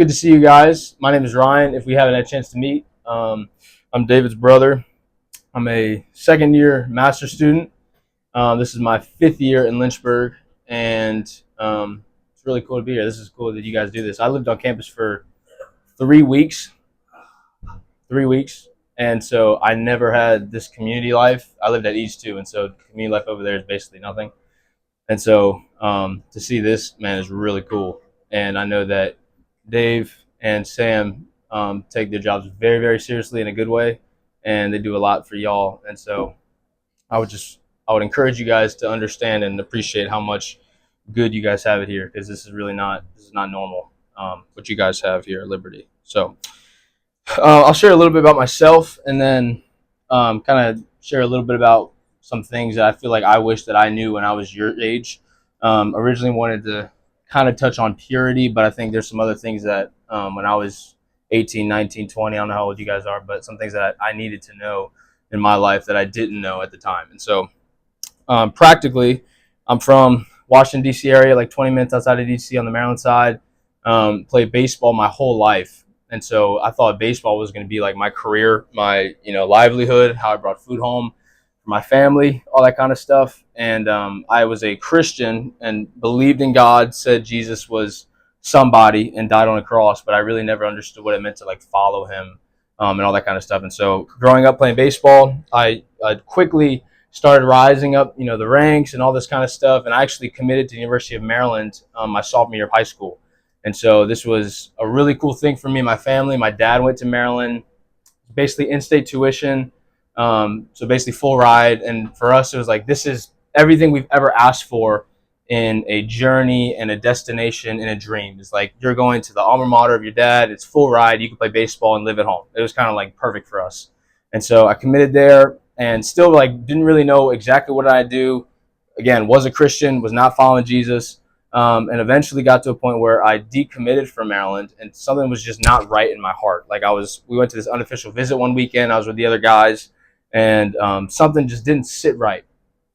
good to see you guys. My name is Ryan. If we haven't had a chance to meet, I'm David's brother. I'm a second-year master's student. This is my fifth year in Lynchburg, and it's really cool to be here. This is cool that you guys do this. I lived on campus for 3 weeks, 3 weeks, and so I never had this community life. I lived at East too, and so community life over there is basically nothing. And so to see this, man, is really cool. And I know that Dave and Sam take their jobs very, very seriously in a good way, and they do a lot for y'all. And so I would encourage you guys to understand and appreciate how much good you guys have it here, because this is not normal what you guys have here at Liberty. So I'll share a little bit about myself, and then kind of share a little bit about some things that I feel like I wish that I knew when I was your age. Originally wanted to kind of touch on purity, but I think there's some other things that when I was 18, 19, 20, I don't know how old you guys are, but some things that I needed to know in my life that I didn't know at the time. And so practically, I'm from Washington, D.C. area, like 20 minutes outside of D.C. on the Maryland side. Played baseball my whole life. And so I thought baseball was going to be like my career, my livelihood, how I brought food home for my family, all that kind of stuff. And I was a Christian and believed in God, said Jesus was somebody and died on a cross, but I really never understood what it meant to like follow him and all that kind of stuff. And so growing up playing baseball, I quickly started rising up, the ranks and all this kind of stuff. And I actually committed to the University of Maryland my sophomore year of high school. And so this was a really cool thing for me and my family. My dad went to Maryland, basically in-state tuition, so basically full ride. And for us, it was like, this is everything we've ever asked for in a journey and a destination and a dream. It's like you're going to the alma mater of your dad. It's full ride. You can play baseball and live at home. It was kind of like perfect for us. And so I committed there and still like didn't really know exactly what I'd do. Again, was a Christian, was not following Jesus. And eventually got to a point where I decommitted from Maryland, and something was just not right in my heart. Like we went to this unofficial visit one weekend. I was with the other guys, and something just didn't sit right.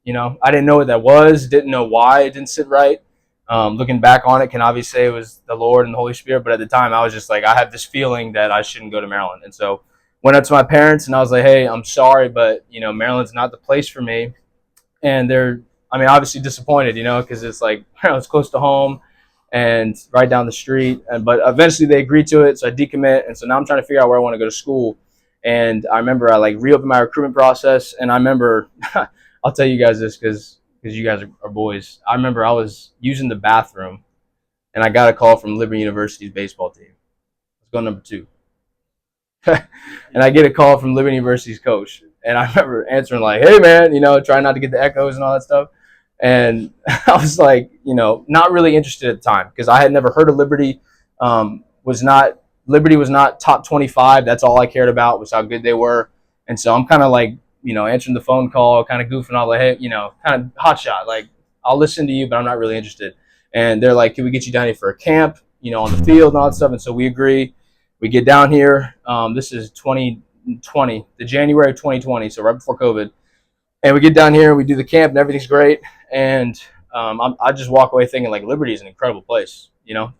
I didn't know what that was, didn't know why it didn't sit right. Looking back on it, can obviously say it was the Lord and the Holy Spirit, but at the time I was just like, I have this feeling that I shouldn't go to Maryland. And so went up to my parents and I was like, hey, I'm sorry, but Maryland's not the place for me. And they're obviously disappointed, because it's like, it's close to home and right down the street. But eventually they agreed to it, so I decommit. And so now I'm trying to figure out where I want to go to school. And I remember I like reopened my recruitment process. And I remember, I'll tell you guys this because you guys are boys. I remember I was using the bathroom and I got a call from Liberty University's baseball team. Let's go number 2. And I get a call from Liberty University's coach. And I remember answering like, hey, man, trying not to get the echoes and all that stuff. And I was like, not really interested at the time because I had never heard of Liberty. Liberty was not top 25. That's all I cared about was how good they were. And so I'm kind of like, answering the phone call, kind of goofing off like, hey, kind of hot shot. Like, I'll listen to you, but I'm not really interested. And they're like, can we get you down here for a camp, on the field and all that stuff? And so we agree. We get down here. This is 2020, the January of 2020, so right before COVID. And we get down here, we do the camp, and everything's great. And I just walk away thinking, like, Liberty is an incredible place.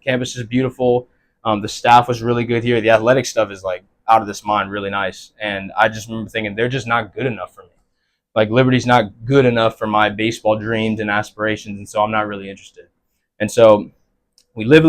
Campus is beautiful. The staff was really good here. The athletic stuff is, like, out of this mind, really nice. And I just remember thinking, they're just not good enough for me. Like, Liberty's not good enough for my baseball dreams and aspirations, and so I'm not really interested. And so we leave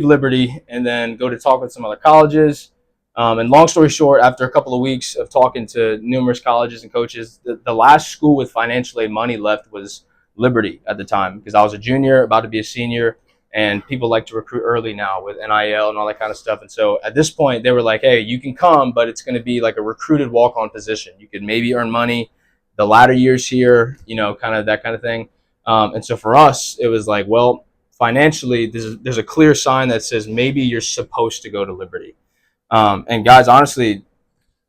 Liberty and then go to talk with some other colleges. And long story short, after a couple of weeks of talking to numerous colleges and coaches, the last school with financial aid money left was Liberty at the time, because I was a junior, about to be a senior, and people like to recruit early now with NIL and all that kind of stuff. And so at this point, they were like, hey, you can come, but it's going to be like a recruited walk-on position. You could maybe earn money the latter years here, kind of that kind of thing. And so for us, it was like, well, financially, there's a clear sign that says maybe you're supposed to go to Liberty. And guys, honestly,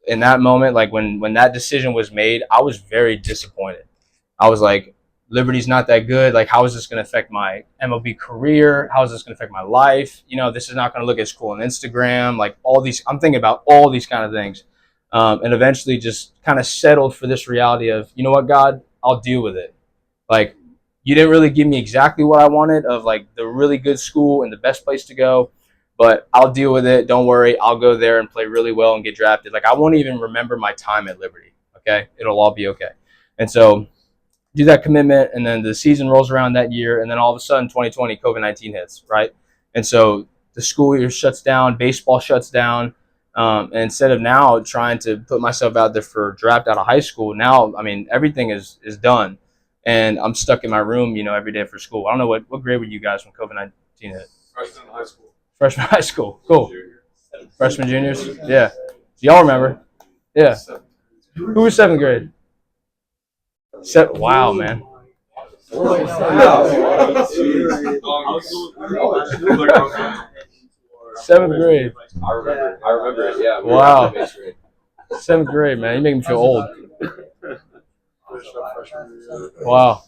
in that moment, like when that decision was made, I was very disappointed. I was like, Liberty's not that good. Like, how is this going to affect my MLB career? How is this going to affect my life? This is not going to look as cool on Instagram. Like I'm thinking about all these kind of things. And eventually just kind of settled for this reality of, you know what, God, I'll deal with it. Like, you didn't really give me exactly what I wanted of like the really good school and the best place to go. but I'll deal with it. Don't worry. I'll go there and play really well and get drafted. Like, I won't even remember my time at Liberty. Okay, it'll all be okay. And so do that commitment, and then the season rolls around that year, and then all of a sudden 2020 COVID-19 hits, right? And so the school year shuts down, baseball shuts down, and instead of now trying to put myself out there for draft out of high school, now I mean everything is done, and I'm stuck in my room, every day for school. I don't know what grade were you guys when COVID-19 hit? Freshman high school. Freshman high school, cool. Freshman juniors, yeah. So y'all remember? Yeah. Who was seventh grade? Wow, man. Seventh grade. I remember it, yeah. Wow. Seventh grade, man. You make me feel old. Wow.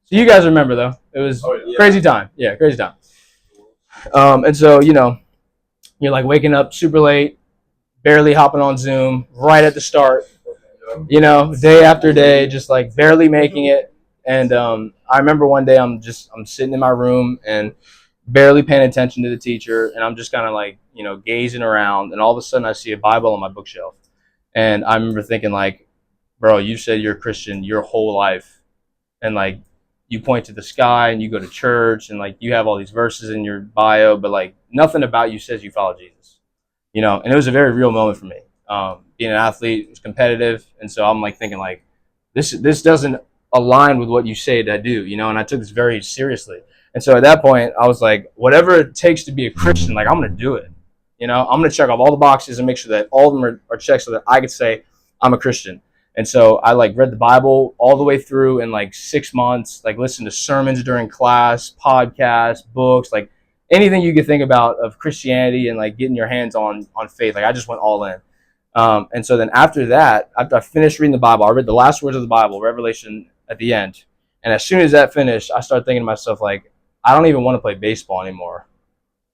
So you guys remember, though. It was crazy time. Yeah, crazy time. And so, you're like waking up super late, barely hopping on Zoom right at the start, day after day, just like barely making it. And I remember one day I'm sitting in my room and barely paying attention to the teacher, and I'm just kind of like, gazing around, and all of a sudden I see a Bible on my bookshelf. And I remember thinking, like, bro, you said you're a Christian your whole life, and like you point to the sky and you go to church and like you have all these verses in your bio, but like nothing about you says you follow Jesus, and it was a very real moment for me. Being an athlete, it was competitive, and so I'm like thinking like this doesn't align with what you say that I do, and I took this very seriously. And so at that point I was like, whatever it takes to be a Christian, like I'm gonna do it. I'm gonna check off all the boxes and make sure that all of them are checked so that I could say I'm a Christian. And so I like read the Bible all the way through in like 6 months, like listened to sermons during class, podcasts, books, like anything you could think about of Christianity and like getting your hands on faith. Like I just went all in. And so then after that, after I finished reading the Bible, I read the last words of the Bible, Revelation at the end. And as soon as that finished, I started thinking to myself, like, I don't even want to play baseball anymore.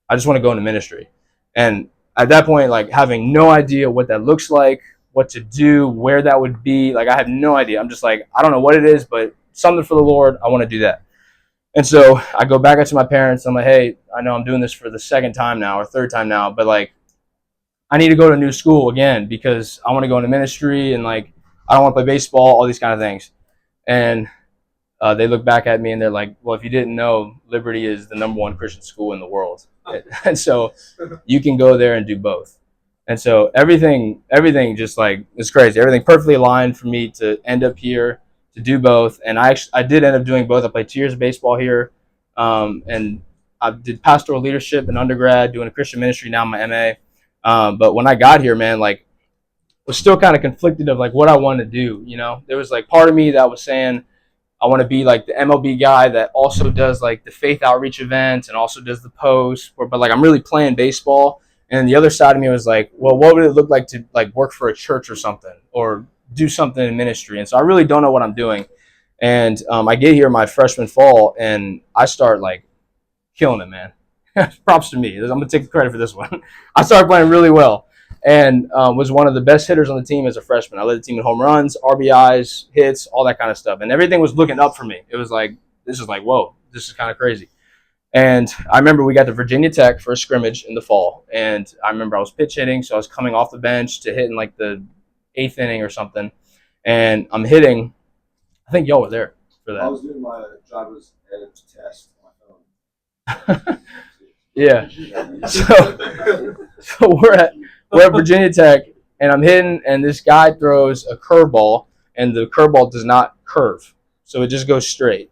I just want to go into ministry. And at that point, like having no idea what that looks like, what to do, where that would be, like I have no idea. I'm just like, I don't know what it is, but something for the Lord, I want to do that. And so I go back up to my parents. I'm like, hey, I know I'm doing this for the second time now or third time now, but like I need to go to a new school again because I want to go into ministry and like I don't want to play baseball, all these kind of things. And they look back at me and they're like, well, if you didn't know, Liberty is the #1 Christian school in the world. And so you can go there and do both. And so everything just like is crazy. Everything perfectly aligned for me to end up here to do both. And I did end up doing both. I played 2 years of baseball here, and I did pastoral leadership in undergrad, doing a Christian ministry now in my MA. But when I got here, man, like was still kind of conflicted of like what I wanted to do. There was like part of me that was saying I want to be like the MLB guy that also does like the faith outreach events and also does the post, but like I'm really playing baseball. And the other side of me was like, well, what would it look like to like work for a church or something or do something in ministry? And so I really don't know what I'm doing. And I get here my freshman fall and I start like killing it, man. Props to me. I'm going to take the credit for this one. I started playing really well and was one of the best hitters on the team as a freshman. I led the team in home runs, RBIs, hits, all that kind of stuff. And everything was looking up for me. It was like, this is like, whoa, this is kind of crazy. And I remember we got to Virginia Tech for a scrimmage in the fall. And I remember I was pitch hitting, so I was coming off the bench to hit in like the 8th inning or something. And I'm hitting, I think y'all were there for that. I was doing my driver's ed test on my phone. Yeah. So we're at Virginia Tech, and I'm hitting, and this guy throws a curveball, and the curveball does not curve. So it just goes straight.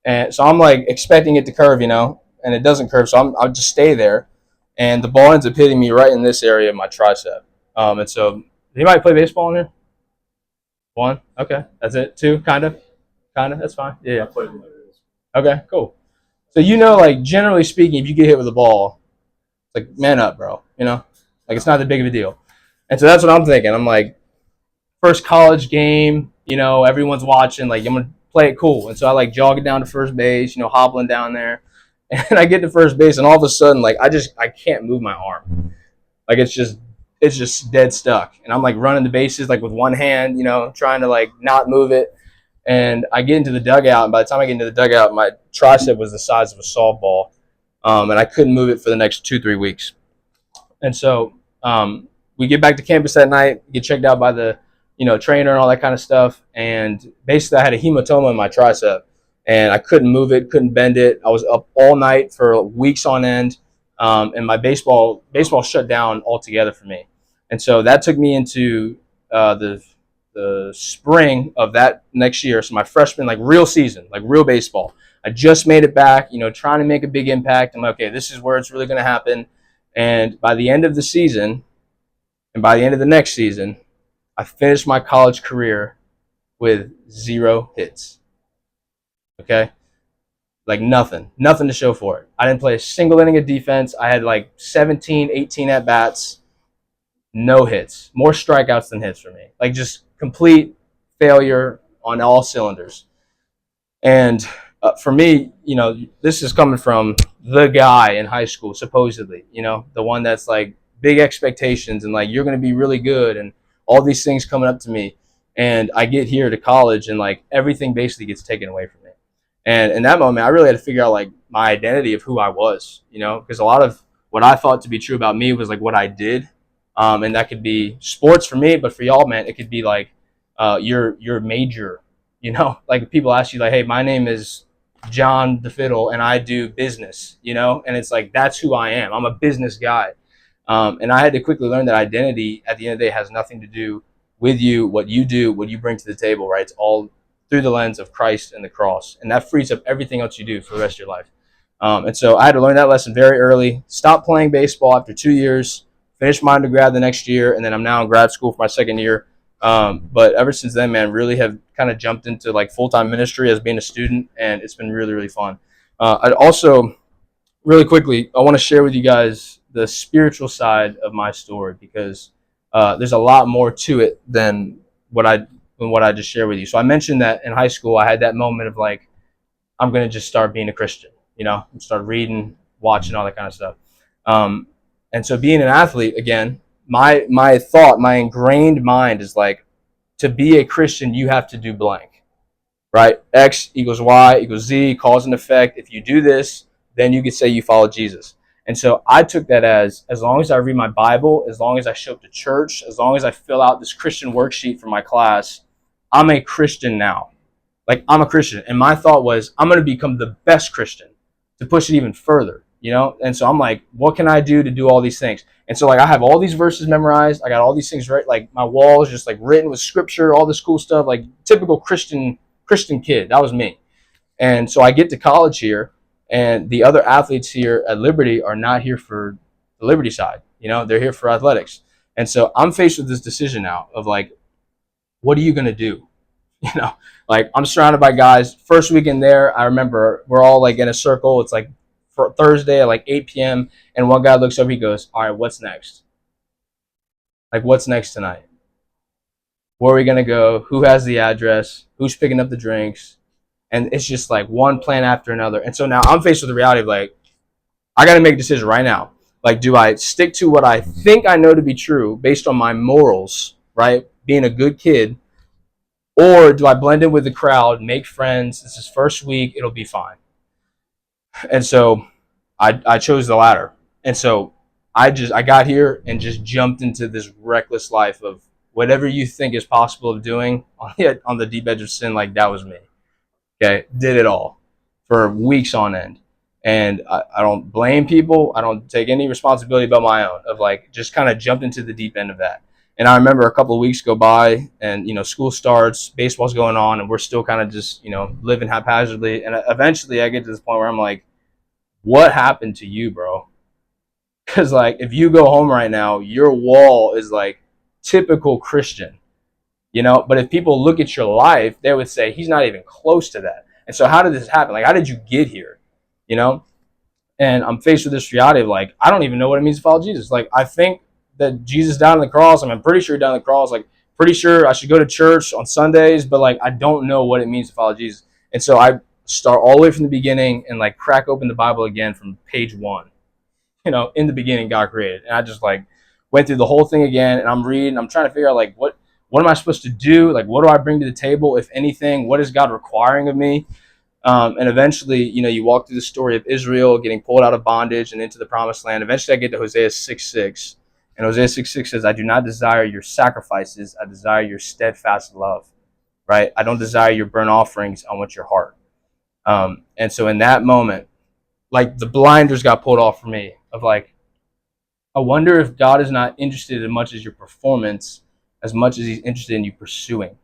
And so I'm like expecting it to curve, and it doesn't curve. So I'll just stay there. And the ball ends up hitting me right in this area of my tricep. And so, did anybody play baseball in here? 1? Okay. That's it? 2? Kind of? That's fine. Yeah. Okay, cool. So, like generally speaking, if you get hit with a ball, it's like, man up, bro. Like it's not that big of a deal. And so that's what I'm thinking. I'm like, first college game, everyone's watching, like I'm going to play it cool. And so I like jogging down to first base, hobbling down there. And I get to first base and all of a sudden, like I can't move my arm. Like it's just dead stuck. And I'm like running the bases like with one hand, trying to like not move it. And I get into the dugout, and by the time I get into the dugout, my tricep was the size of a softball. And I couldn't move it for the next 2-3 weeks. And so we get back to campus that night, get checked out by the trainer and all that kind of stuff. And basically, I had a hematoma in my tricep, and I couldn't move it, couldn't bend it. I was up all night for weeks on end, and my baseball shut down altogether for me. And so that took me into the spring of that next year. So my freshman, like real season, like real baseball. I just made it back, trying to make a big impact. I'm like, okay, this is where it's really going to happen. And by the end of the season, and by the end of the next season, I finished my college career with 0 hits. Okay? Like nothing to show for it. I didn't play a single inning of defense. I had like 17, 18 at bats, no hits, more strikeouts than hits for me. Like just complete failure on all cylinders. And for me, this is coming from the guy in high school, supposedly, the one that's like big expectations and like you're going to be really good and all these things coming up to me. And I get here to college and like everything basically gets taken away from me. And in that moment, I really had to figure out like my identity of who I was, because a lot of what I thought to be true about me was like what I did. And that could be sports for me, but for y'all, man, it could be like your major. Like people ask you like, hey, my name is John the Fiddle and I do business, and it's like that's who I am. I'm a business guy. And I had to quickly learn that identity at the end of the day has nothing to do with you, what you do, what you bring to the table, right? It's all through the lens of Christ and the cross. And that frees up everything else you do for the rest of your life. And so I had to learn that lesson very early. Stopped playing baseball after 2 years, finished my undergrad the next year, and then I'm now in grad school for my second year. But ever since then, man, really have kind of jumped into like full-time ministry as being a student, and it's been really, really fun. I'd also, really quickly, I want to share with you guys the spiritual side of my story because there's a lot more to it than what I just shared with you. So I mentioned that in high school, I had that moment of like, I'm going to just start being a Christian, start reading, watching, all that kind of stuff. And so being an athlete, again, my ingrained mind is like, to be a Christian, you have to do blank, right? X equals Y equals Z, cause and effect. If you do this, then you could say you follow Jesus. And so I took that as long as I read my Bible, as long as I show up to church, as long as I fill out this Christian worksheet for my class, I'm a Christian now. Like I'm a Christian. And my thought was, I'm going to become the best Christian to push it even further, And so I'm like, what can I do to do all these things? And so like I have all these verses memorized. I got all these things right. Like my wall is just like written with scripture, all this cool stuff, like typical Christian kid. That was me. And so I get to college here, and the other athletes here at Liberty are not here for the Liberty side. They're here for athletics. And so I'm faced with this decision now of like, what are you going to do? Like I'm surrounded by guys. First weekend there, I remember we're all like in a circle. It's like for Thursday at like 8 p.m. And one guy looks over, he goes, all right, what's next? Like, what's next tonight? Where are we going to go? Who has the address? Who's picking up the drinks? And it's just like one plan after another. And so now I'm faced with the reality of like, I got to make a decision right now. Like, do I stick to what I think I know to be true based on my morals, right? Being a good kid. Or do I blend in with the crowd, make friends? This is first week. It'll be fine. And so I chose the latter. And so I got here and just jumped into this reckless life of whatever you think is possible of doing on the deep edge of sin. Like that was me. Okay, did it all for weeks on end. And I don't blame people. I don't take any responsibility about my own of like just kind of jumped into the deep end of that. And I remember a couple of weeks go by and, school starts, baseball's going on, and we're still kind of just, living haphazardly. And eventually I get to this point where I'm like, what happened to you, bro? Because like if you go home right now, your wall is like typical Christian. But if people look at your life, they would say he's not even close to that. And so how did this happen? Like, how did you get here? And I'm faced with this reality of like, I don't even know what it means to follow Jesus. Like, I think that Jesus died on the cross. I'm pretty sure he died on the cross. Like, pretty sure I should go to church on Sundays, but like, I don't know what it means to follow Jesus. And so I start all the way from the beginning and like crack open the Bible again from page 1. In the beginning, God created. And I just like went through the whole thing again, and I'm reading. I'm trying to figure out like, what am I supposed to do? Like, what do I bring to the table, if anything? What is God requiring of me? And eventually, you walk through the story of Israel getting pulled out of bondage and into the promised land. Eventually, I get to Hosea 6:6. And Hosea 6:6 says, I do not desire your sacrifices. I desire your steadfast love, right? I don't desire your burnt offerings. I want your heart. And so in that moment, like the blinders got pulled off for me of like, I wonder if God is not interested as much as your performance, as much as he's interested in you pursuing,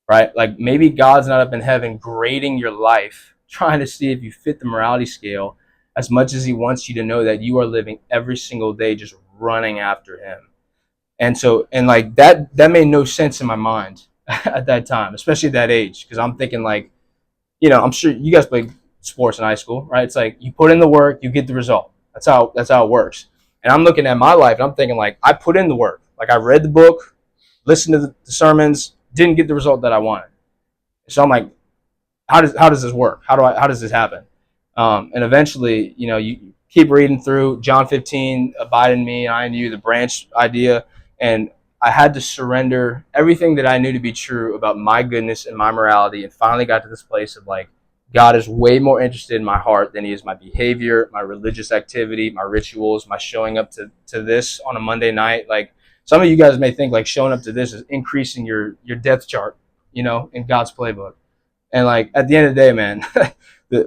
right? Like maybe God's not up in heaven grading your life, trying to see if you fit the morality scale as much as he wants you to know that you are living every single day just running after him. And so, and like that made no sense in my mind at that time, especially at that age, because I'm thinking like, I'm sure you guys played sports in high school, right? It's like you put in the work, you get the result. That's how it works. And I'm looking at my life and I'm thinking like I put in the work. Like I read the book, listened to the sermons, didn't get the result that I wanted. So I'm like, how does this work? How does this happen? And eventually, you keep reading through John 15, abide in me, and I in you, the branch idea, and I had to surrender everything that I knew to be true about my goodness and my morality, and finally got to this place of like, God is way more interested in my heart than he is my behavior, my religious activity, my rituals, my showing up to this on a Monday night. Like some of you guys may think like showing up to this is increasing your depth chart, in God's playbook. And like at the end of the day, man,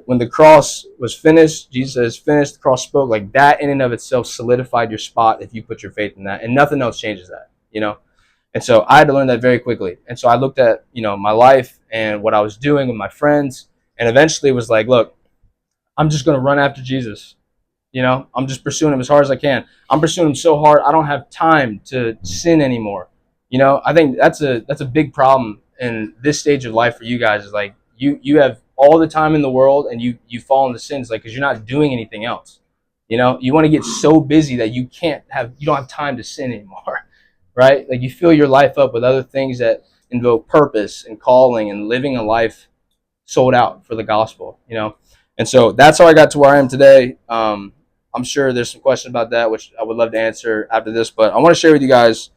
when the cross was finished, Jesus says, finished, the cross spoke, like that in and of itself solidified your spot if you put your faith in that. And nothing else changes that. And so I had to learn that very quickly. And so I looked at, my life and what I was doing with my friends, and eventually was like, look, I'm just going to run after Jesus. I'm just pursuing him as hard as I can. I'm pursuing him so hard, I don't have time to sin anymore. I think that's a big problem in this stage of life for you guys, is like you have all the time in the world and you fall into sins, like, because you're not doing anything else. You want to get so busy that you don't have time to sin anymore. Right? Like you fill your life up with other things that invoke purpose and calling and living a life sold out for the gospel. And so that's how I got to where I am today. I'm sure there's some questions about that, which I would love to answer after this, but I want to share with you guys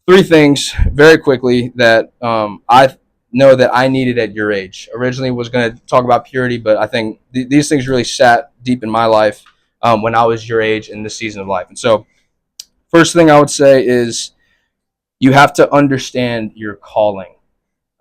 3 things very quickly that I know that I needed at your age. Originally was going to talk about purity, but I think these things really sat deep in my life when I was your age in this season of life. And so first thing I would say is you have to understand your calling.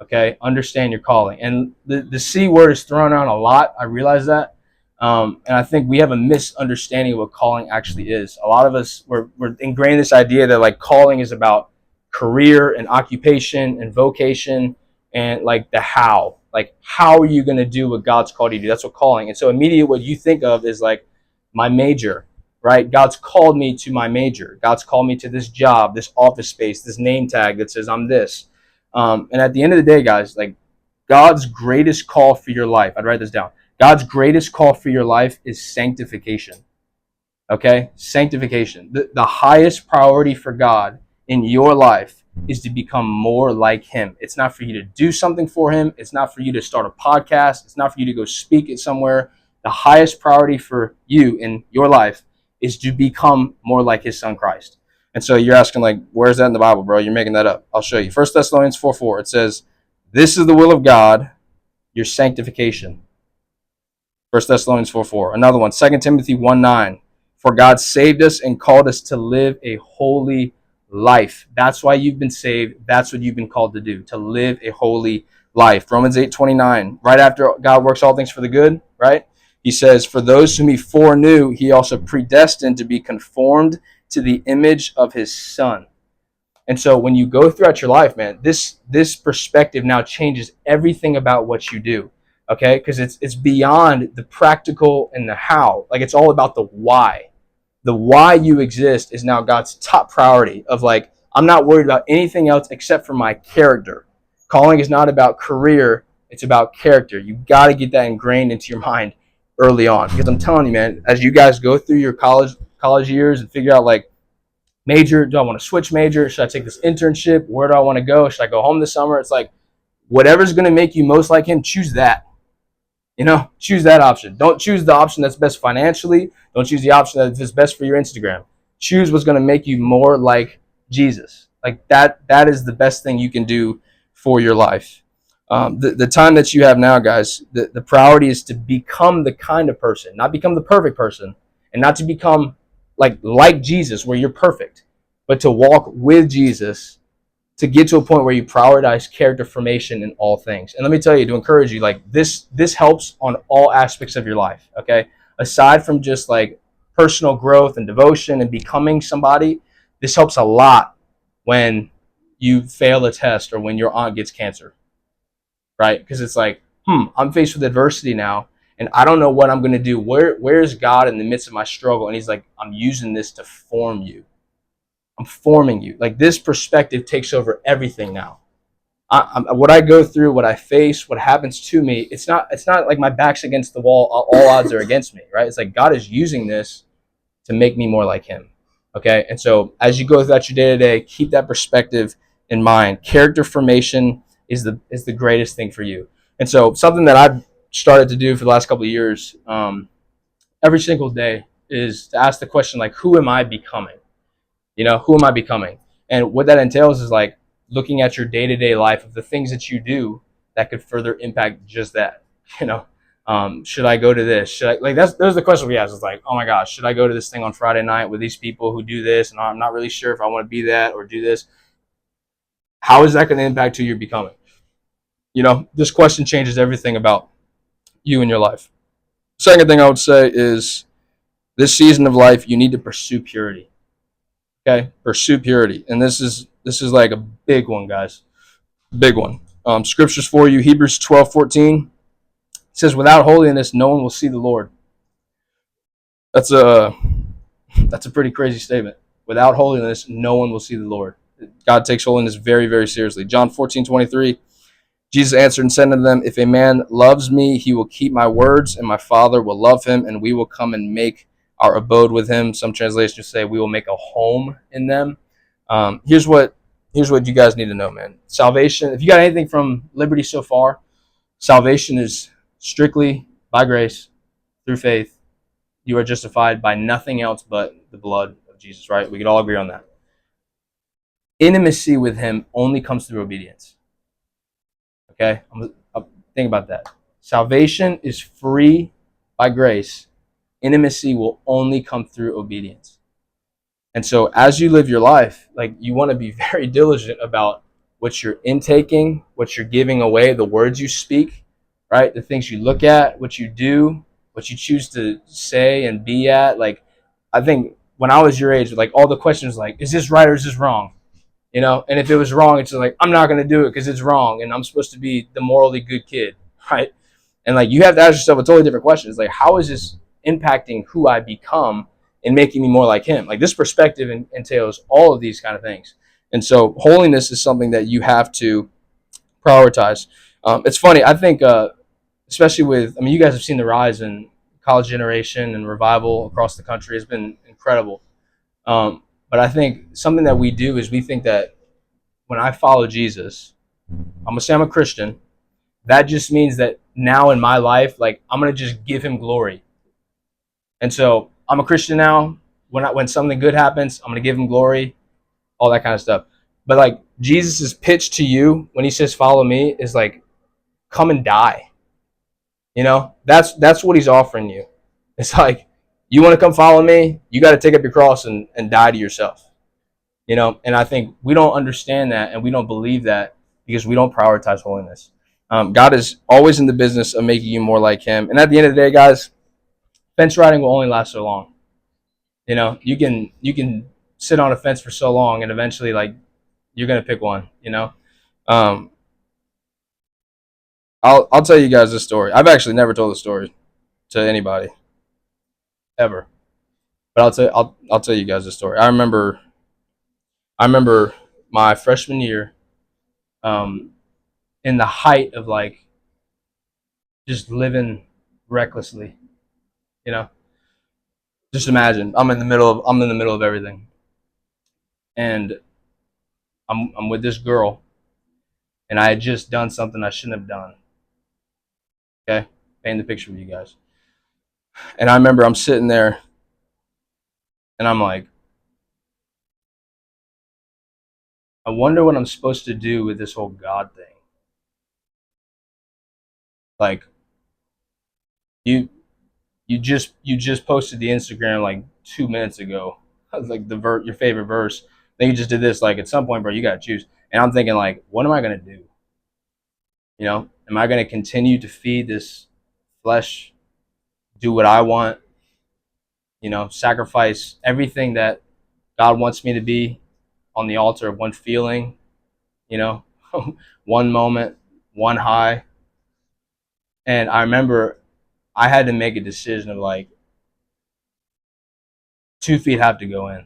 Okay, understand your calling. And the C word is thrown around a lot. I realize that. And I think we have a misunderstanding of what calling actually is. A lot of us, we're ingrained in this idea that like calling is about career and occupation and vocation and like the how. Like, how are you going to do what God's called you to do? That's what calling. And so immediately what you think of is like my major, right? God's called me to my major. God's called me to this job, this office space, this name tag that says I'm this. And at the end of the day, guys, like God's greatest call for your life, I'd write this down. God's greatest call for your life is sanctification. Okay? Sanctification. The highest priority for God in your life is to become more like him. It's not for you to do something for him. It's not for you to start a podcast. It's not for you to go speak it somewhere. The highest priority for you in your life is to become more like his son Christ. And so you're asking, like, where's that in the Bible, bro? You're making that up. I'll show you. 1 Thessalonians 4:4. It says, this is the will of God, your sanctification. 1 Thessalonians 4:4. Another one, 2 Timothy 1:9. For God saved us and called us to live a holy life. That's why you've been saved. That's what you've been called to do, to live a holy life. Romans 8:29. Right after God works all things for the good, right? He says, for those whom he foreknew, he also predestined to be conformed to the image of his son. And so when you go throughout your life, man, this perspective now changes everything about what you do. Okay? Because it's beyond the practical and the how. Like, it's all about the why. The why you exist is now God's top priority of like, I'm not worried about anything else except for my character. Calling is not about career, it's about character. You got to get that ingrained into your mind early on. Because I'm telling you, man, as you guys go through your college years and figure out like, major, do I want to switch major? Should I take this internship? Where do I want to go? Should I go home this summer? It's like, whatever's going to make you most like him, choose that. Choose that option. Don't choose the option that's best financially. Don't choose the option that is best for your Instagram. Choose what's going to make you more like Jesus. Like that is the best thing you can do for your life. The time that you have now, guys, the priority is to become the kind of person, not become the perfect person, and not to become like Jesus, where you're perfect, but to walk with Jesus to get to a point where you prioritize character formation in all things. And let me tell you, to encourage you, like this helps on all aspects of your life. Okay, aside from just like personal growth and devotion and becoming somebody, this helps a lot when you fail a test or when your aunt gets cancer, right? Because it's like, I'm faced with adversity now, and I don't know what I'm going to do. Where's God in the midst of my struggle? And He's like, I'm using this to form you. I'm forming you. Like this perspective takes over everything now. What I go through, what I face, what happens to me, it's not like my back's against the wall. All odds are against me, right? It's like God is using this to make me more like Him. Okay, and so as you go throughout your day to day, keep that perspective in mind. Character formation is the greatest thing for you. And so something that I've started to do for the last couple of years, every single day, is to ask the question like, who am I becoming? Who am I becoming? And what that entails is like looking at your day to day life of the things that you do that could further impact just that. You know, should I go to this? Should I like that's those are the questions we ask. It's like, oh my gosh, should I go to this thing on Friday night with these people who do this? And I'm not really sure if I want to be that or do this. How is that going to impact who you're becoming? This question changes everything about you and your life. Second thing I would say is this season of life, you need to pursue purity. Okay, pursue purity, and this is like a big one, guys, big one. Scriptures for you: Hebrews 12:14 says, "Without holiness, no one will see the Lord." That's a that's a pretty crazy statement. Without holiness, no one will see the Lord. God takes holiness very, very seriously. John 14:23. Jesus answered and said to them, "If a man loves me, he will keep my words, and my Father will love him, and we will come and make our abode with him." Some translations say we will make a home in them. Here's what you guys need to know, man. Salvation. If you got anything from Liberty so far, salvation is strictly by grace through faith. You are justified by nothing else but the blood of Jesus. Right? We could all agree on that. Intimacy with Him only comes through obedience. Okay, think about that. Salvation is free by grace. Intimacy will only come through obedience. And so as you live your life, like you want to be very diligent about what you're intaking, what you're giving away, the words you speak, right? The things you look at, what you do, what you choose to say and be at. Like I think when I was your age, like all the questions like, is this right or is this wrong? And if it was wrong, it's like, I'm not going to do it because it's wrong. And I'm supposed to be the morally good kid, right? And like, you have to ask yourself a totally different question. It's like, how is this impacting who I become and making me more like Him? Like this perspective entails all of these kind of things. And so holiness is something that you have to prioritize. It's funny. I think, especially you guys have seen the rise in college generation and revival across the country has been incredible. But I think something that we do is we think that when I follow Jesus, I'm gonna say I'm a Christian. That just means that now in my life, like I'm gonna just give Him glory. And so I'm a Christian now. When something good happens, I'm gonna give Him glory, all that kind of stuff. But like Jesus' pitch to you when He says follow me is like, come and die. That's what He's offering you. It's like, you want to come follow me, you got to take up your cross and die to yourself. And I think we don't understand that and we don't believe that because we don't prioritize holiness. God is always in the business of making you more like Him. And at the end of the day, guys, fence riding will only last so long. You can sit on a fence for so long and eventually like you're gonna pick one. Um, I'll tell you guys this story. I've actually never told this story to anybody ever, but I'll tell you guys this story. I remember my freshman year, um, in the height of like just living recklessly. You know, just imagine I'm in the middle of everything, and I'm with this girl, and I had just done something I shouldn't have done. Okay, paint the picture for you guys. And I remember I'm sitting there, and I'm like, I wonder what I'm supposed to do with this whole God thing. Like you you just posted the Instagram like 2 minutes ago, like your favorite verse. Then you just did this. Like at some point, bro, you gotta choose. And I'm thinking like, what am I gonna do? Am I gonna continue to feed this flesh, do what I want? Sacrifice everything that God wants me to be on the altar of one feeling, you know, one moment, one high. And I remember I had to make a decision of like 2 feet have to go in.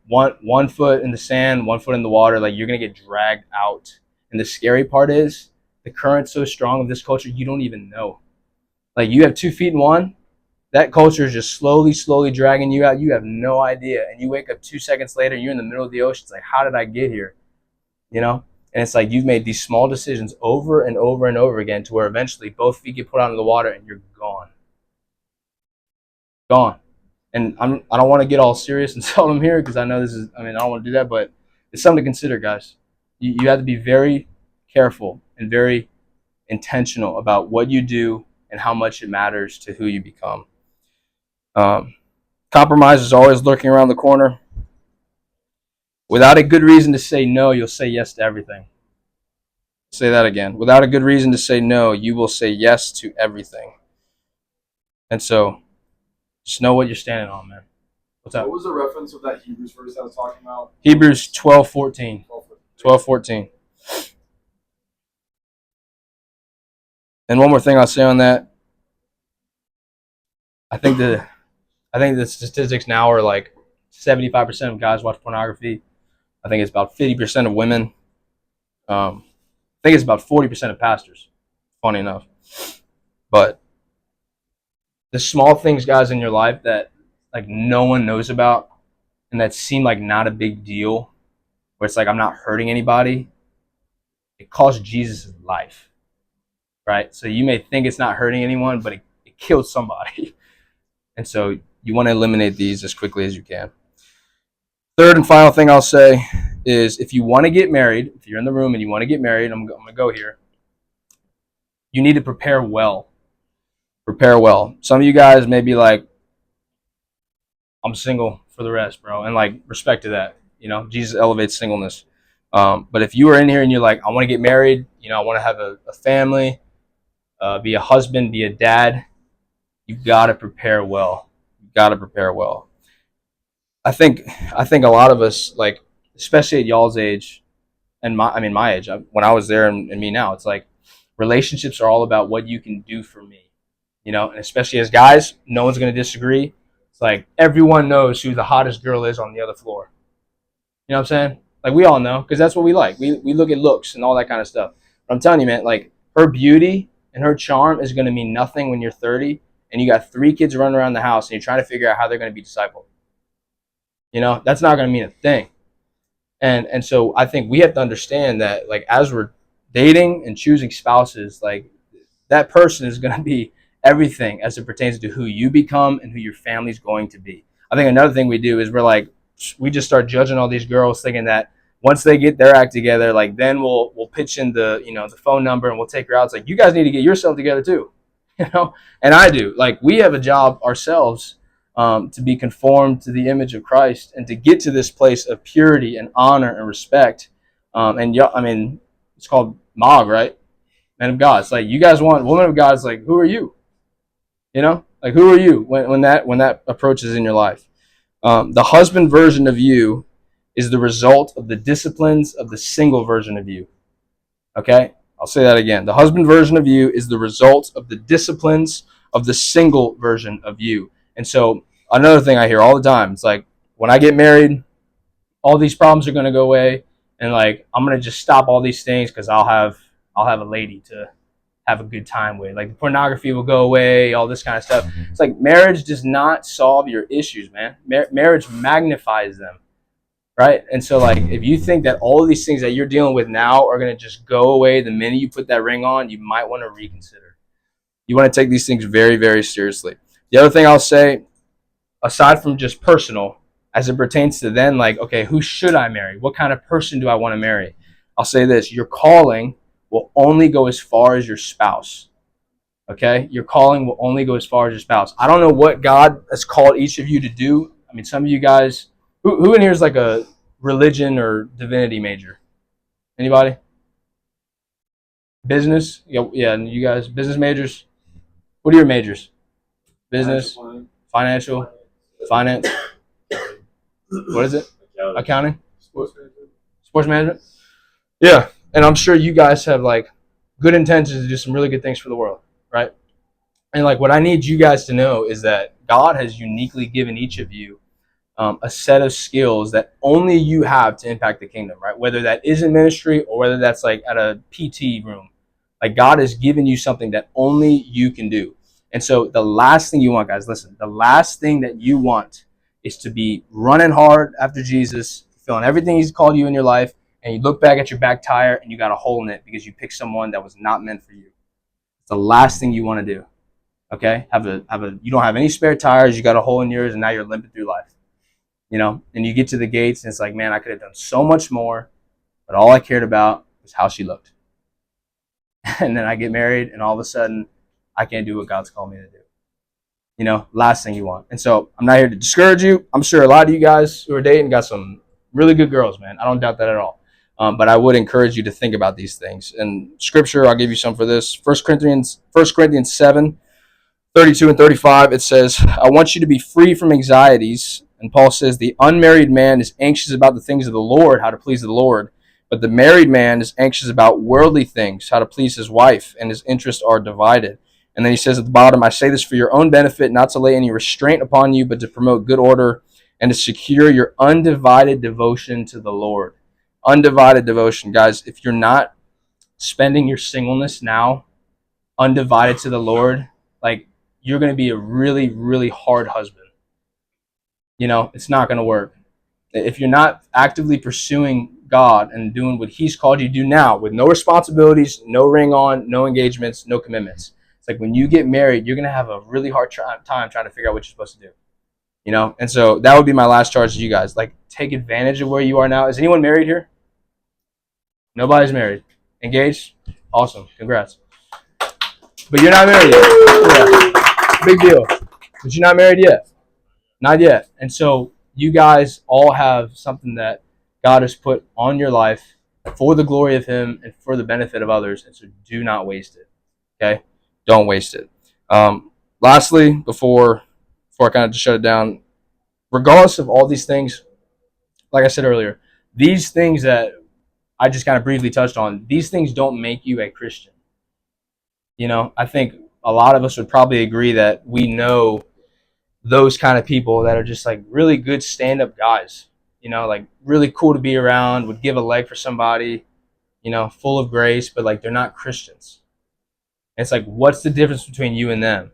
One foot in the sand, 1 foot in the water, like you're gonna get dragged out. And the scary part is the current's so strong of this culture, you don't even know. Like you have 2 feet in one, that culture is just slowly, slowly dragging you out. You have no idea. And you wake up 2 seconds later, you're in the middle of the ocean. It's like, how did I get here? You know? And it's like you've made these small decisions over and over and over again to where eventually both feet get put out in the water and you're gone. Gone. And I don't want to get all serious and tell them here because I know I don't want to do that, but it's something to consider, guys. You have to be very careful and very intentional about what you do and how much it matters to who you become. Compromise is always lurking around the corner. Without a good reason to say no, you'll say yes to everything. Say that again. Without a good reason to say no, you will say yes to everything. And so, just know what you're standing on, man. What's up? What was the reference of that Hebrews verse I was talking about? Hebrews 12:14. 12:14. And one more thing I'll say on that. I think the statistics now are like 75% of guys watch pornography. I think it's about 50% of women. I think it's about 40% of pastors. Funny enough, but the small things, guys, in your life that like no one knows about, and that seem like not a big deal, where it's like I'm not hurting anybody, it cost Jesus his life, right? So you may think it's not hurting anyone, but it killed somebody, and so you want to eliminate these as quickly as you can. Third and final thing I'll say is if you want to get married, if you're in the room and you want to get married, I'm going to go here. You need to prepare well. Prepare well. Some of you guys may be like, I'm single for the rest, bro. And like, respect to that. Jesus elevates singleness. But if you are in here and you're like, I want to get married, I want to have a family, be a husband, be a dad, you got to prepare well. You got to prepare well. I think a lot of us, like, especially at y'all's age, and my age, when I was there and me now, it's like relationships are all about what you can do for me, and especially as guys, no one's going to disagree. It's like everyone knows who the hottest girl is on the other floor. You know what I'm saying? Like we all know because that's what we like. We look at looks and all that kind of stuff. But I'm telling you, man, like her beauty and her charm is going to mean nothing when you're 30 and you got 3 kids running around the house and you're trying to figure out how they're going to be discipled. That's not going to mean a thing. And so I think we have to understand that, like, as we're dating and choosing spouses, like that person is going to be everything as it pertains to who you become and who your family's going to be. I think another thing we do is we just start judging all these girls thinking that once they get their act together, like then we'll pitch in the phone number and we'll take her out. It's like, you guys need to get yourself together too, and I do. Like, we have a job ourselves to be conformed to the image of Christ and to get to this place of purity and honor and respect. It's called MOG, right? Men of God. It's like, you guys want women of God. It's like, who are you? Like, who are you when that approaches in your life? The husband version of you is the result of the disciplines of the single version of you. Okay? I'll say that again. The husband version of you is the result of the disciplines of the single version of you. And so another thing I hear all the time, it's like, when I get married, all these problems are going to go away, and like I'm going to just stop all these things because I'll have a lady to have a good time with. Like, the pornography will go away, all this kind of stuff. It's like, marriage does not solve your issues, man. Marriage magnifies them, right? And so, like, if you think that all of these things that you're dealing with now are going to just go away the minute you put that ring on, you might want to reconsider. You want to take these things very, very seriously. The other thing I'll say, aside from just personal, as it pertains to then, like, okay, who should I marry? What kind of person do I want to marry? I'll say this: your calling will only go as far as your spouse. Okay? Your calling will only go as far as your spouse. I don't know what God has called each of you to do. I mean, some of you guys, who in here is like a religion or divinity major? Anybody? Business? Yeah, and you guys, business majors? What are your majors? Business, financial, finance. What is it? Accounting? Sports management? Yeah. And I'm sure you guys have like good intentions to do some really good things for the world, right? And like what I need you guys to know is that God has uniquely given each of you a set of skills that only you have to impact the kingdom, right? Whether that is in ministry or whether that's like at a PT room. Like God has given you something that only you can do. And so the last thing you want, guys, listen, the last thing that you want is to be running hard after Jesus, feeling everything he's called you in your life, and you look back at your back tire and you got a hole in it because you picked someone that was not meant for you. It's the last thing you want to do. Okay? You don't have any spare tires, you got a hole in yours, and now you're limping through life. And you get to the gates and it's like, man, I could have done so much more, but all I cared about was how she looked. And then I get married and all of a sudden I can't do what God's called me to do. Last thing you want. And so I'm not here to discourage you. I'm sure a lot of you guys who are dating got some really good girls, man. I don't doubt that at all. But I would encourage you to think about these things. And scripture, I'll give you some for this. 1 Corinthians 7, 32 and 35, it says, I want you to be free from anxieties. And Paul says, the unmarried man is anxious about the things of the Lord, how to please the Lord. But the married man is anxious about worldly things, how to please his wife, and his interests are divided. And then he says at the bottom, I say this for your own benefit, not to lay any restraint upon you, but to promote good order and to secure your undivided devotion to the Lord. Undivided devotion. Guys, if you're not spending your singleness now undivided to the Lord, like, you're going to be a really, really hard husband. It's not going to work. If you're not actively pursuing God and doing what he's called you to do now with no responsibilities, no ring on, no engagements, no commitments. It's like when you get married, you're going to have a really hard time trying to figure out what you're supposed to do. And so that would be my last charge to you guys. Like, take advantage of where you are now. Is anyone married here? Nobody's married. Engaged? Awesome. Congrats. But you're not married yet. Yeah. Big deal. But you're not married yet. Not yet. And so you guys all have something that God has put on your life for the glory of him and for the benefit of others. And so do not waste it. Okay? Don't waste it. Lastly, before I kind of just shut it down, regardless of all these things, like I said earlier, these things that I just kind of briefly touched on, these things don't make you a Christian. I think a lot of us would probably agree that we know those kind of people that are just like really good stand-up guys, like really cool to be around, would give a leg for somebody, full of grace, but like they're not Christians. And it's like, what's the difference between you and them?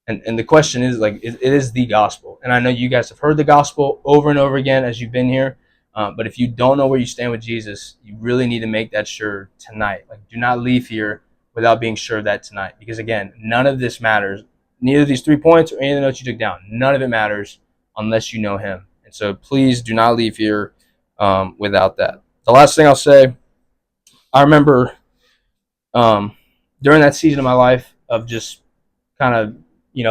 And the question is, like, it is the gospel. And I know you guys have heard the gospel over and over again as you've been here. But if you don't know where you stand with Jesus, you really need to make that sure tonight. Like, do not leave here without being sure of that tonight. Because again, none of this matters. Neither of these 3 points or any of the notes you took down, none of it matters unless you know him. And so please do not leave here without that. The last thing I'll say, I remember during that season of my life of just kind of,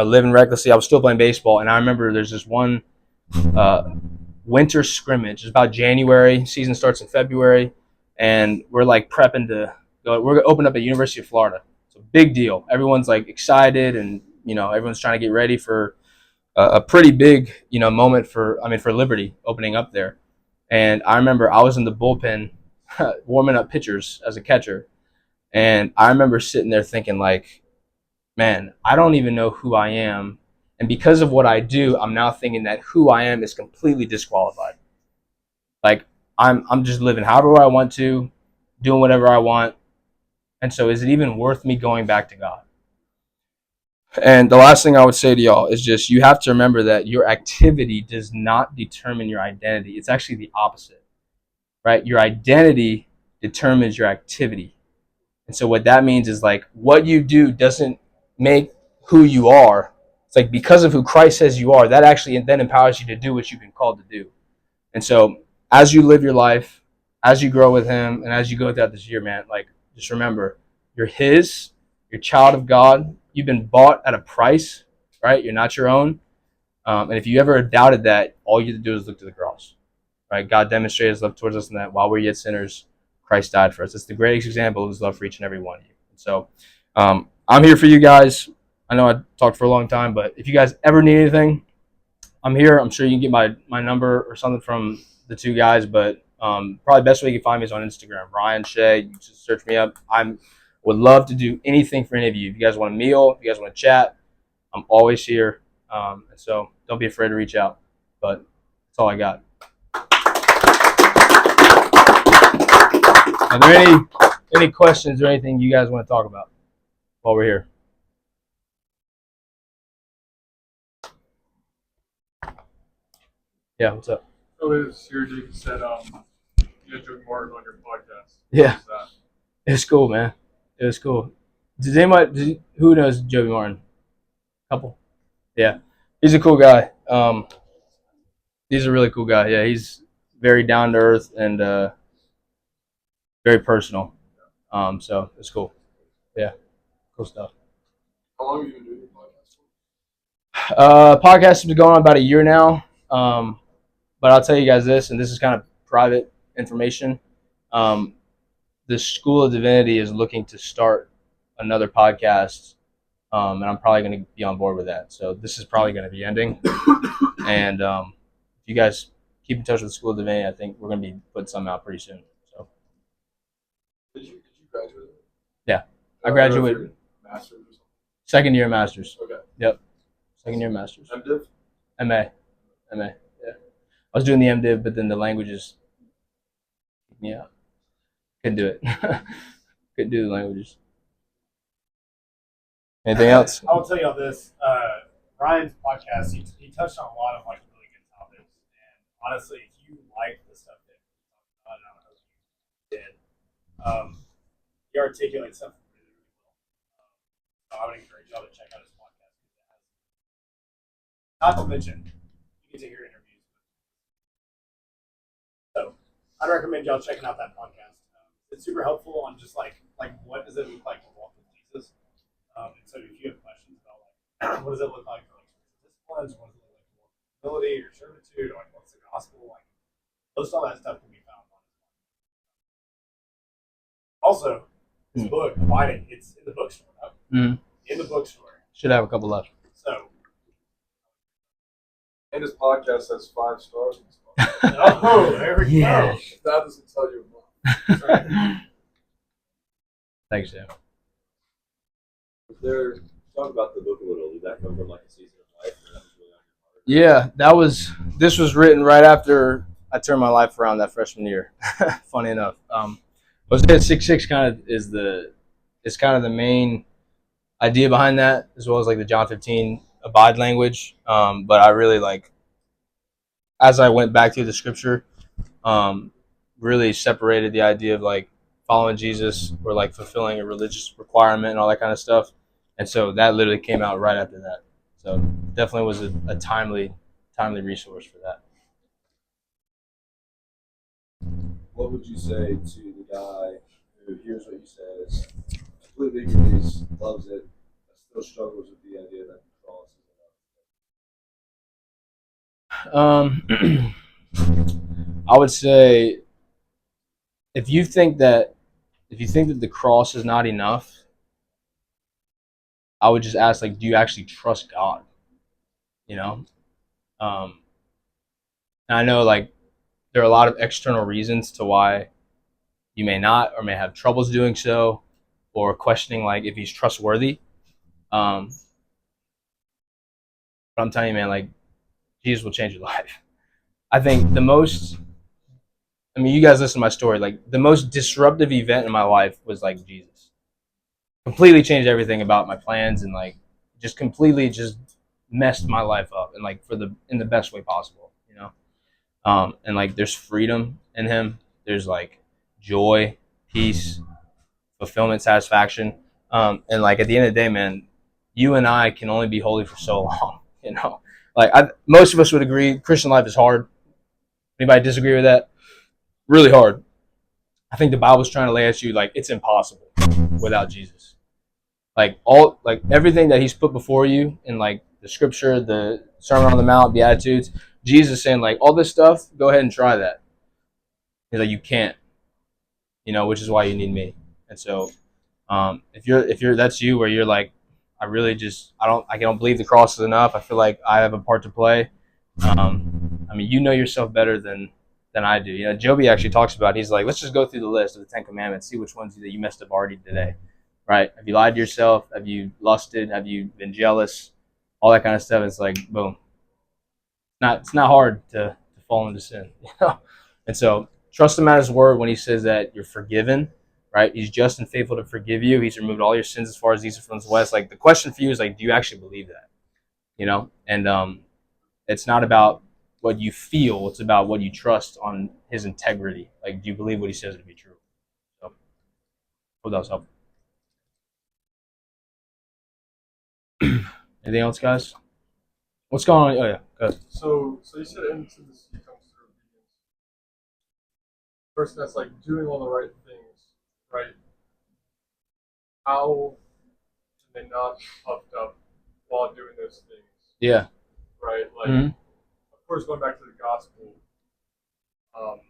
living recklessly, I was still playing baseball. And I remember there's this one winter scrimmage. It's about January. Season starts in February. And we're like prepping to go. We're going to open up at University of Florida. It's a big deal. Everyone's like excited and, everyone's trying to get ready for a pretty big, moment for Liberty opening up there. And I remember I was in the bullpen warming up pitchers as a catcher. And I remember sitting there thinking like, man, I don't even know who I am. And because of what I do, I'm now thinking that who I am is completely disqualified. Like, I'm just living however I want to, doing whatever I want. And so is it even worth me going back to God? And the last thing I would say to y'all is just, you have to remember that your activity does not determine your identity. It's actually the opposite, right? Your identity determines your activity. And so what that means is like what you do doesn't make who you are. It's like because of who Christ says you are, that actually then empowers you to do what you've been called to do. And so as you live your life, as you grow with him, and as you go throughout this year, man, like just remember, you're His, you're a child of God. You've been bought at a price, right? You're not your own. And if you ever doubted that, all you have to do is look to the cross, right? God demonstrated His love towards us in that while we're yet sinners, Christ died for us. It's the greatest example of His love for each and every one of you. So I'm here for you guys. I know I talked for a long time, but if you guys ever need anything, I'm here. I'm sure you can get my number or something from the two guys, but probably the best way you can find me is on Instagram, Ryan Shieh. You just search me up. Would love to do anything for any of you. If you guys want a meal, if you guys want to chat, I'm always here. So don't be afraid to reach out. But that's all I got. Are there any questions or anything you guys want to talk about while we're here? Yeah, what's up? So as here, Jake said, you had Joe Martin on your podcast. Yeah, it was cool, man. It was cool. Who knows Joey Martin? Couple. Yeah, he's a cool guy. He's a really cool guy. Yeah, he's very down to earth and very personal. So it's cool. Yeah, cool stuff. How long have you been doing your podcast for? Podcast has been going on about a year now. But I'll tell you guys this, and this is kind of private information. The School of Divinity is looking to start another podcast, and I'm probably going to be on board with that. So this is probably going to be ending. And if you guys keep in touch with the School of Divinity, I think we're going to be putting something out pretty soon. So Did you graduate? Yeah, I graduated. Master's or something? Second year master's. Okay. Yep, second year master's. MDiv? MA. Yeah, I was doing the MDiv, but then the languages kicked me out. Couldn't do it. Couldn't do the languages. Anything else? I will tell you all this. Ryan's podcast, he touched on a lot of like really good topics. And honestly, if you like the stuff that we talked about, I don't know if you did, he articulates stuff really, really well. So I would encourage y'all to check out his podcast. Not to mention, you get to hear interviews. So I'd recommend y'all checking out that podcast. It's super helpful on just like what does it look like to walk with Jesus. And so if you have questions about like what does it look like for like disciplines, what does it look like for humility or servitude, or like what's the gospel, like most all that stuff can be found on his podcast. Also, his book, Abiding, it's in the bookstore. In the bookstore. Should have a couple left. So And his podcast has 5 stars. oh, there we go. If that doesn't tell you enough. Thanks, Sam. Talk about the book a little. Did that come from like a season of life? Or that was really on Yeah, this was written right after I turned my life around that freshman year. Funny enough. Hosea 6:6 kind of is the main idea behind that, as well as like the John 15 abide language. But I really as I went back through the scripture, really separated the idea of like following Jesus or like fulfilling a religious requirement and all that kind of stuff. And so that literally came out right after that. So definitely was a timely resource for that. What would you say to the guy who hears what you say, completely agrees, loves it, but still struggles with the idea that the cross is enough? I would say if you think that the cross is not enough, I would just ask, like, do you actually trust God? You know? And I know, like, there are a lot of external reasons to why you may not or may have troubles doing so, or questioning, like, if he's trustworthy. But I'm telling you, man, like, Jesus will change your life. I think you guys listen to my story, like, the most disruptive event in my life was, like, Jesus. Completely changed everything about my plans and like just completely just messed my life up and like in the best way possible, you know. And like there's freedom in him. There's like joy, peace, fulfillment, satisfaction. And like at the end of the day, man, you and I can only be holy for so long, you know. Like most of us would agree Christian life is hard. Anybody disagree with that? Really hard. I think the Bible's trying to lay at you like it's impossible without Jesus. Like everything that he's put before you in like the scripture, the Sermon on the Mount, Beatitudes, Jesus saying like all this stuff, go ahead and try that. He's like, you can't, which is why you need me. And so if you're that's you where you're like, I don't believe the cross is enough. I feel like I have a part to play. I mean, you know yourself better than I do. Joby actually talks about it. He's like, let's just go through the list of the 10 Commandments, see which ones that you messed up already today, right? Have you lied to yourself? Have you lusted? Have you been jealous? All that kind of stuff. It's like, boom. It's not hard to fall into sin, And so trust him at his word when he says that you're forgiven, right? He's just and faithful to forgive you. He's removed all your sins as far as the east is from the west. Like the question for you is like, do you actually believe that? And it's not about what you feel; it's about what you trust on his integrity. Like, do you believe what he says to be true? So, hope that was helpful. Anything else, guys? What's going on? Oh yeah, go ahead. So you said intimacy comes through obedience. Person that's like doing all the right things, right? How can they not be puffed up while doing those things? Yeah. Right? Like, Mhm. of course, going back to the gospel, um,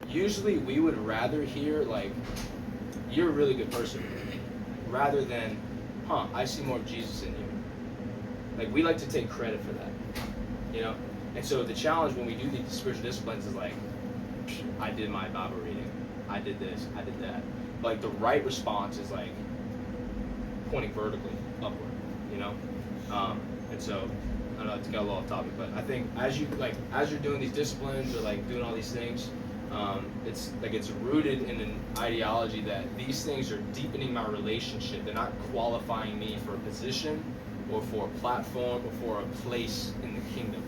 Usually, we would rather hear like, "You're a really good person," rather than, I see more of Jesus in you." Like we like to take credit for that. And so the challenge when we do these spiritual disciplines is like, I did my Bible reading, I did this, I did that. But like the right response is like pointing vertically upward. And so I don't know, to get a little off topic, but I think as you're doing these disciplines or like doing all these things, it's rooted in an ideology that these things are deepening my relationship. They're not qualifying me for a position or for a platform or for a place in the kingdom.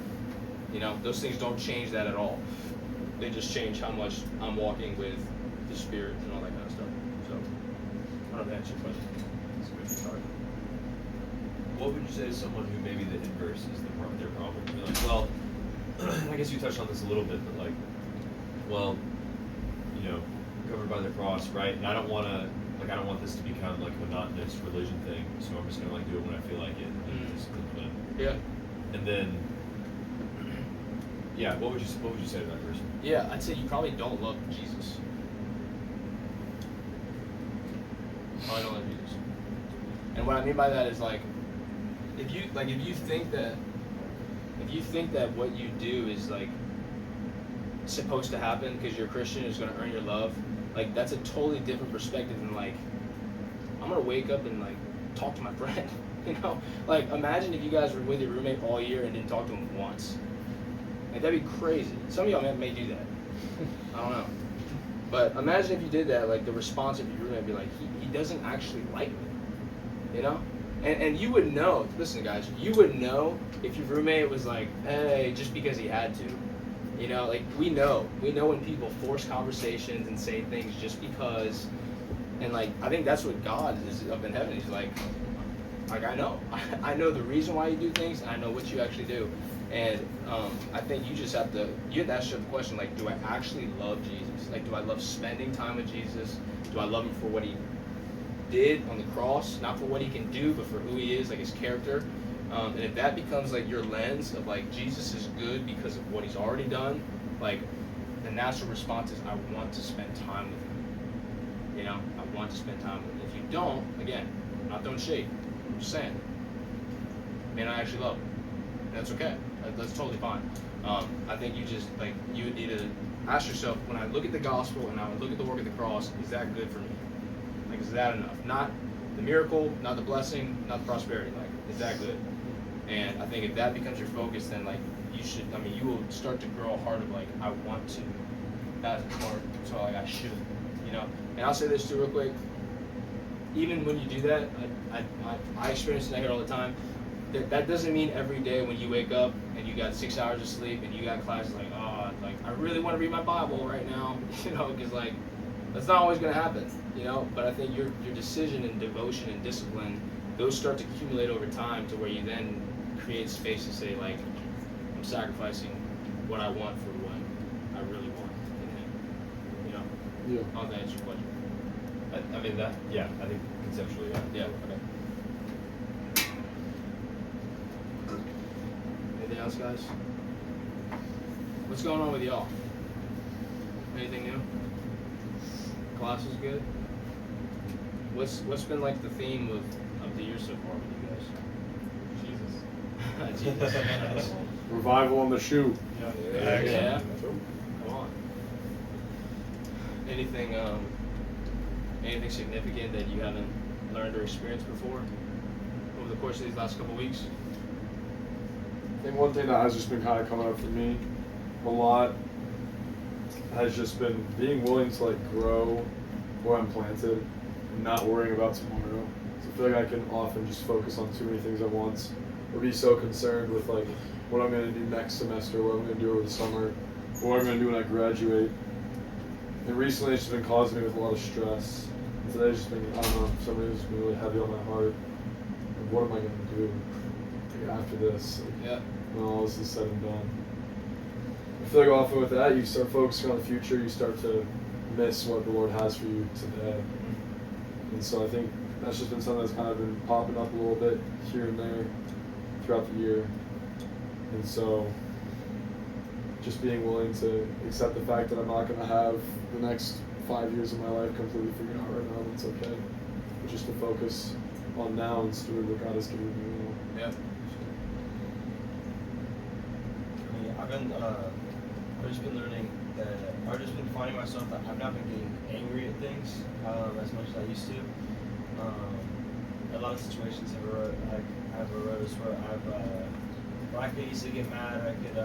Those things don't change that at all. They just change how much I'm walking with the Spirit and all that kind of stuff. So, I don't know if that answers your question. That's a good start. What would you say to someone who maybe the inverse is their problem? You're like, well, I guess you touched on this a little bit, but like, well, covered by the cross, right? And I don't want this to become like a monotonous religion thing, so I'm just gonna like do it when I feel like it. Yeah. And then, yeah, what would you say to that person? Yeah, I'd say you probably don't love Jesus. Probably don't love Jesus. And what I mean by that is like, if you think that what you do is like supposed to happen because you're a Christian is going to earn your love, like that's a totally different perspective than like, I'm going to wake up and like talk to my friend. You know, like imagine if you guys were with your roommate all year and didn't talk to him once. Like that'd be crazy. Some of y'all may do that. I don't know. But imagine if you did that, like the response of your roommate would be like, he doesn't actually like me. You know? And you would know, listen guys, you would know if your roommate was like, hey, just because he had to. You know, like we know when people force conversations and say things just because, and like I think that's what God is up in heaven. He's like I know, I know the reason why you do things, and I know what you actually do, and I think you have to ask yourself the question like, do I actually love Jesus? Like, do I love spending time with Jesus? Do I love him for what he did on the cross, not for what he can do, but for who he is, like his character? And if that becomes like your lens of like Jesus is good because of what he's already done, like the natural response is I want to spend time with him. You know, I want to spend time with him. If you don't, again, I'm not throwing shade. I'm just saying, man, I actually love him. That's okay. That's totally fine. I think you would need to ask yourself, when I look at the gospel and I would look at the work of the cross, is that good for me? Like, is that enough? Not the miracle, not the blessing, not the prosperity. Like, is that good? And I think if that becomes your focus, then like you will start to grow a heart of like, I want to, that's hard, so like I should, you know. And I'll say this too real quick. Even when you do that, I experience that here all the time. That doesn't mean every day when you wake up and you got 6 hours of sleep and you got classes like, oh, like I really want to read my Bible right now, you know, because like that's not always going to happen, you know. But I think your decision and devotion and discipline, those start to accumulate over time to where you then create space to say like, I'm sacrificing what I want for what I really want in him, you know. Yeah. I don't think that's your question. I mean that, yeah, I think conceptually, yeah. Yeah. Okay. Anything else, guys? What's going on with y'all? Anything new? Class is good. What's been like the theme of the year so far with you guys? Jesus. Jesus. Revival on the shoe. Yeah. Come on. Anything significant that you haven't learned or experienced before over the course of these last couple weeks? I think one thing that has just been kind of coming up for me a lot has just been being willing to like grow where I'm planted and not worrying about tomorrow. So I feel like I can often just focus on too many things at once or be so concerned with like what I'm going to do next semester, what I'm going to do over the summer, what I'm going to do when I graduate. And recently it's just been causing me with a lot of stress. And today's just been, I don't know, for some reason it's been really heavy on my heart. Like, what am I going to do like, after this? Like, Yeah. when all this is said and done. I feel like often with that, you start focusing on the future, you start to miss what the Lord has for you today. And so I think that's just been something that's kind of been popping up a little bit here and there throughout the year. And so just being willing to accept the fact that I'm not going to have the next 5 years of my life completely figured out right now, that's okay. But just to focus on now and steward what God has given me. Yeah. I've just been learning that I've just been finding myself that I've not been getting angry at things as much as I used to. A lot of situations have arose where I could easily get mad. I could